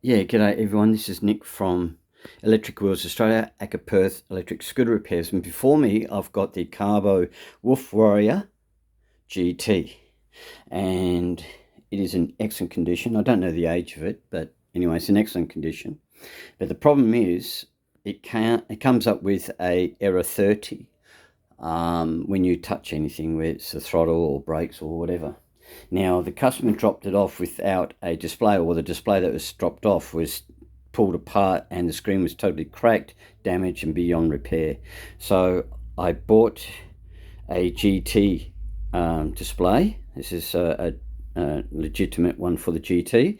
Yeah, g'day everyone. This is Nick from Electric Wheels Australia, Acker Perth Electric Scooter Repairs. And before me, I've got the Kaabo Wolf Warrior GT. And it is in excellent condition. I don't know the age of it, but anyway, it's in excellent condition. But the problem is, it comes up with a error 30 when you touch anything, where it's the throttle or brakes or whatever. Now, the customer dropped it off without a display, or the display that was dropped off was pulled apart and the screen was totally cracked, damaged and beyond repair. So I bought a GT display. This is a legitimate one for the GT.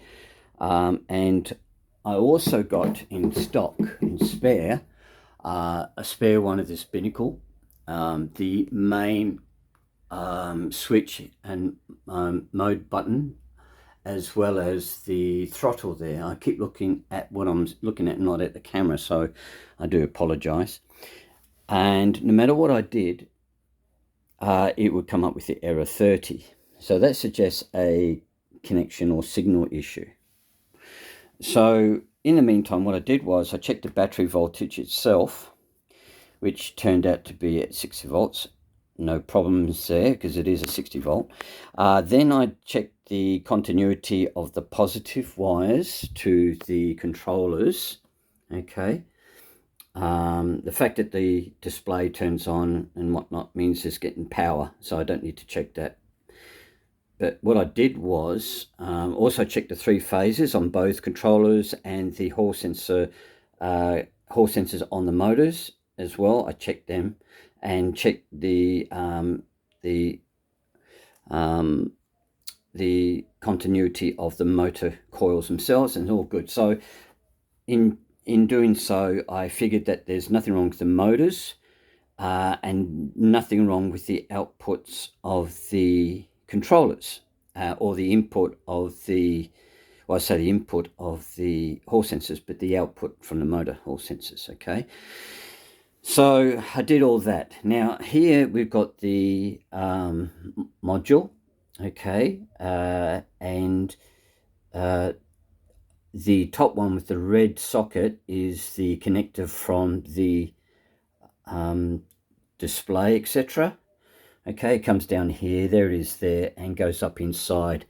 And I also got in stock, in spare, a spare one of this binnacle. The main switch and mode button, as well as the throttle there. I keep looking at what I'm looking at, not at the camera, so I do apologize. And no matter what I did, it would come up with the error 30. So that suggests a connection or signal issue. So in the meantime, what I did was I checked the battery voltage itself, which turned out to be at 60 volts. No problems there because it is a 60 volt. Then I checked the continuity of the positive wires to the controllers. Okay. The fact that the display turns on and whatnot means it's getting power, so I don't need to check that. But what I did was also check the 3 phases on both controllers and the hall sensors on the motors as well. I checked them and checked the continuity of the motor coils themselves, and all good. So in doing so, I figured that there's nothing wrong with the motors and nothing wrong with the outputs of the controllers or the input of the, well, I say the input of the hall sensors, but the output from the motor hall sensors. Okay. So I did all that. Now here we've got the module, okay, and the top one with the red socket is the connector from the display, etc. Okay, it comes down here, there it is there, and goes up inside,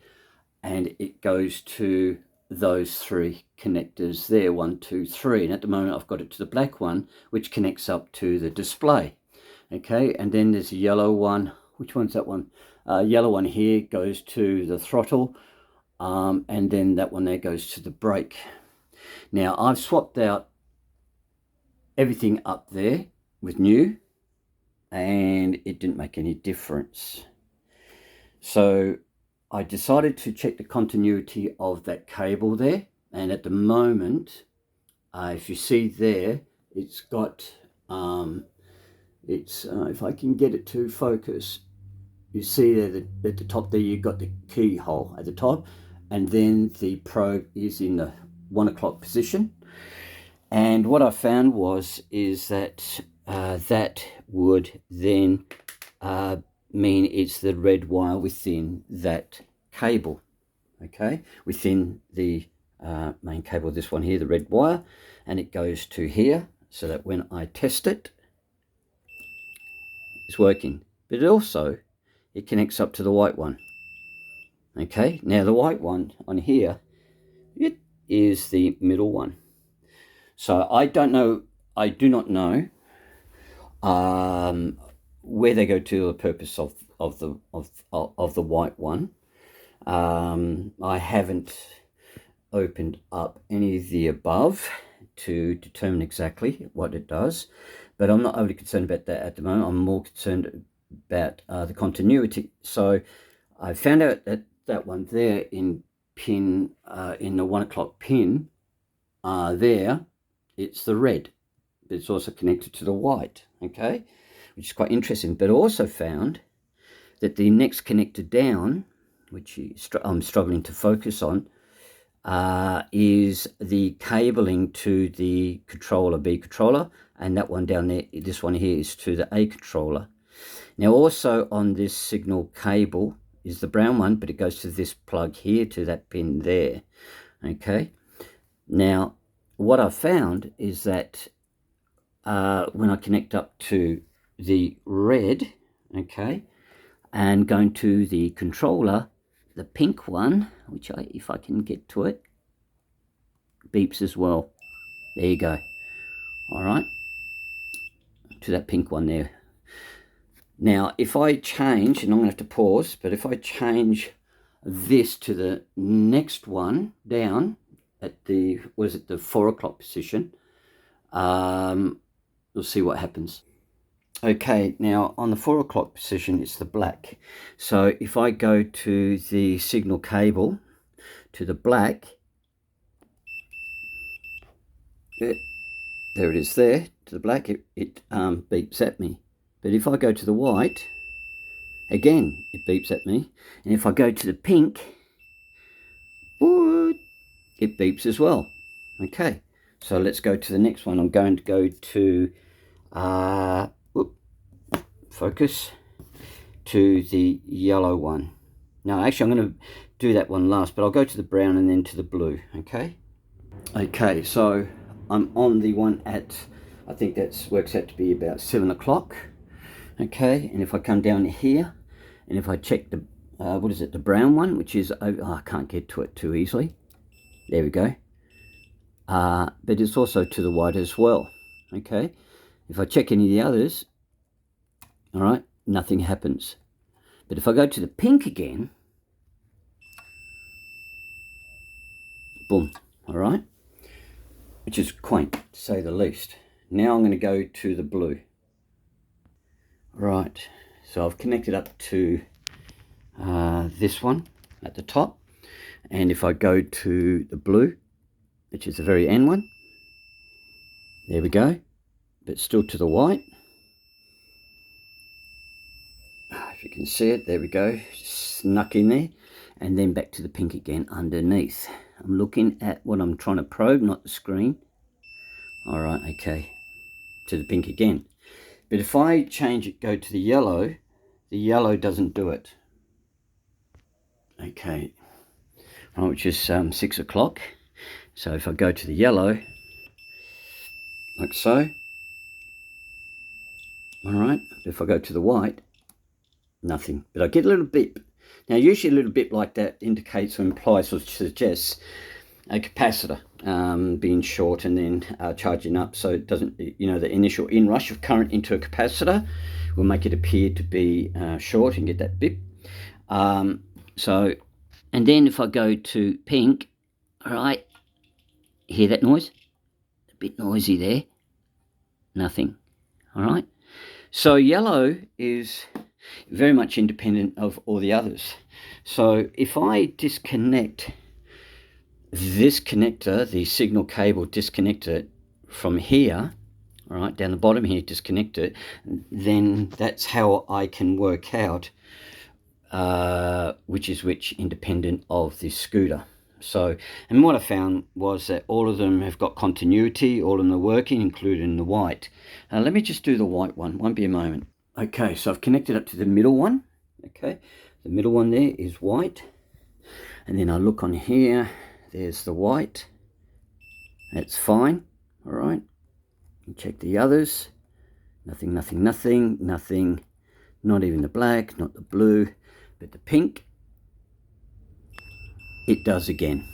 and it goes to those 3 connectors there, 1, 2, 3. And at the moment I've got it to the black one, which connects up to the display. Okay, and then there's a yellow one. Which one's that one? Yellow one here goes to the throttle, and then that one there goes to the brake. Now I've swapped out everything up there with new, and it didn't make any difference. So I decided to check the continuity of that cable there, and at the moment, if you see there, it's got if I can get it to focus, you see there that at the top there you've got the keyhole at the top, and then the probe is in the 1 o'clock position. And what I found is that that would then mean it's the red wire within that cable, okay, within the main cable, this one here, the red wire, and it goes to here, so that when I test it, it's working. But it connects up to the white one. Okay, now the white one on here, it is the middle one. So I do not know where they go to the purpose of the white one. I haven't opened up any of the above to determine exactly what it does, but I'm not overly concerned about that at the moment. I'm more concerned about the continuity. So I found out that that one there in pin in the 1 o'clock pin there, it's the red, but it's also connected to the white, okay, which is quite interesting. But I also found that the next connector down, which I'm struggling to focus on, is the cabling to the controller, B controller, and that one down there, this one here, is to the A controller. Now also on this signal cable is the brown one, but it goes to this plug here, to that pin there, okay. Now, what I've found is that when I connect up to the red, okay, and going to the controller, the pink one, which if I can get to it, beeps as well. There you go. All right, to that pink one there. Now, if I change, and I'm going to have to pause, but if I change this to the next one down at the, what is it, the 4 o'clock position, we'll see what happens. Okay, now on the 4 o'clock position, it's the black. So if I go to the signal cable, to the black, there it is there, to the black, it beeps at me. But if I go to the white, again, it beeps at me. And if I go to the pink, it beeps as well. Okay, so let's go to the next one. I'm going to go to, focus, to the yellow one. No, actually, I'm going to do that one last, but I'll go to the brown and then to the blue, okay? Okay, so I'm on the one at, I think that works out to be about 7 o'clock. Okay, and if I come down here, and if I check the, what is it, the brown one, which is, I can't get to it too easily. There we go. But it's also to the white as well. Okay, if I check any of the others, all right, nothing happens. But if I go to the pink again, boom, all right, which is quaint, to say the least. Now I'm going to go to the blue. Right, so I've connected up to this one at the top, and if I go to the blue, which is the very end one, there we go, but still to the white. If you can see it, there we go, snuck in there, and then back to the pink again underneath. I'm looking at what I'm trying to probe, not the screen. All right, okay, to the pink again. But if I change it, go to the yellow doesn't do it. Okay, which is 6 o'clock. So if I go to the yellow, like so, all right, if I go to the white, nothing. But I get a little beep. Now, usually a little beep like that indicates or implies or suggests a capacitor being short and then charging up, so it doesn't, you know, the initial inrush of current into a capacitor will make it appear to be short and get that beep. So, and then if I go to pink, all right, hear that noise? A bit noisy there. Nothing. All right. So yellow is very much independent of all the others. So if I disconnect this connector, the signal cable, disconnect it from here, all right, down the bottom here, disconnect it, then that's how I can work out which is which independent of this scooter. So, and what I found was that all of them have got continuity, all of them are working, including the white. Let me just do the white one, won't be a moment. Okay, so I've connected up to the middle one. Okay, the middle one there is white. And then I look on here, there's the white. That's fine, all right. And check the others. Nothing, nothing, nothing, nothing. Not even the black, not the blue, but the pink. It does again.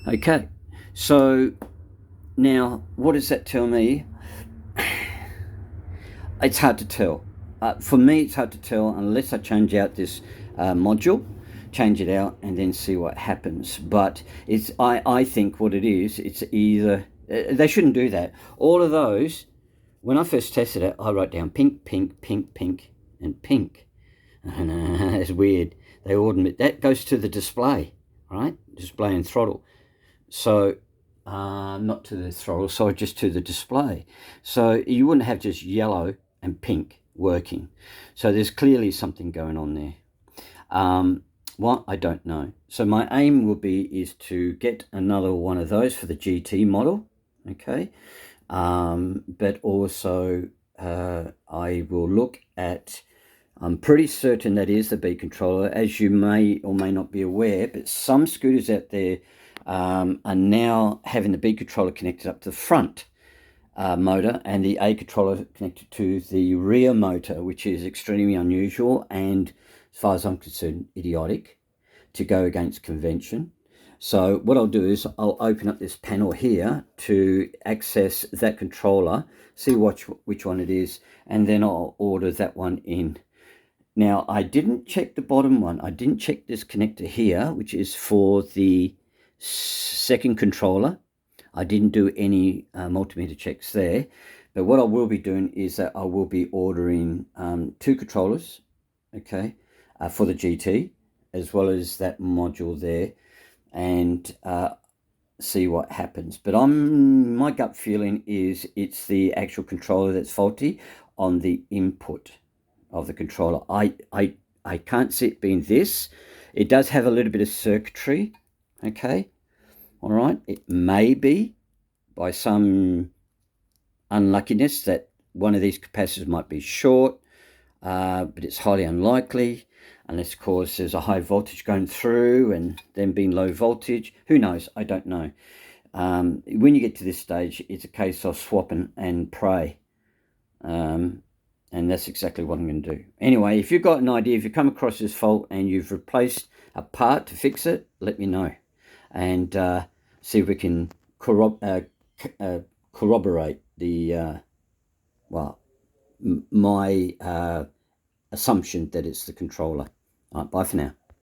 Okay, so now what does that tell me? It's hard to tell. For me, it's hard to tell unless I change out this module, change it out, and then see what happens. But it's I think what it is, it's either, they shouldn't do that. All of those, when I first tested it, I wrote down pink, pink, pink, pink, and pink. And it's weird. They all admit that goes to the display, right? Display and throttle. So not to the throttle, so just to the display. So you wouldn't have just yellow and pink working. So there's clearly something going on there. What? I don't know. So my aim will be is to get another one of those for the GT model, okay? But also I will look at, I'm pretty certain that is the B controller. As you may or may not be aware, but some scooters out there are now having the B controller connected up to the front motor and the A controller connected to the rear motor, which is extremely unusual and, as far as I'm concerned, idiotic to go against convention. So what I'll do is I'll open up this panel here to access that controller, see which one it is, and then I'll order that one in. Now, I didn't check the bottom one. I didn't check this connector here, which is for the second controller. I didn't do any multimeter checks there. But what I will be doing is that I will be ordering 2 controllers, okay, for the GT, as well as that module there, and see what happens. But my gut feeling is it's the actual controller that's faulty on the input of the controller. I can't see it being this. It does have a little bit of circuitry, okay, all right. It may be by some unluckiness that one of these capacitors might be short, but it's highly unlikely unless, of course, there's a high voltage going through and then being low voltage. Who knows? I don't know. When you get to this stage, it's a case of swap and pray. And that's exactly what I'm going to do. Anyway, if you've got an idea, if you come across this fault and you've replaced a part to fix it, let me know. And see if we can corroborate the, my assumption that it's the controller. All right, bye for now.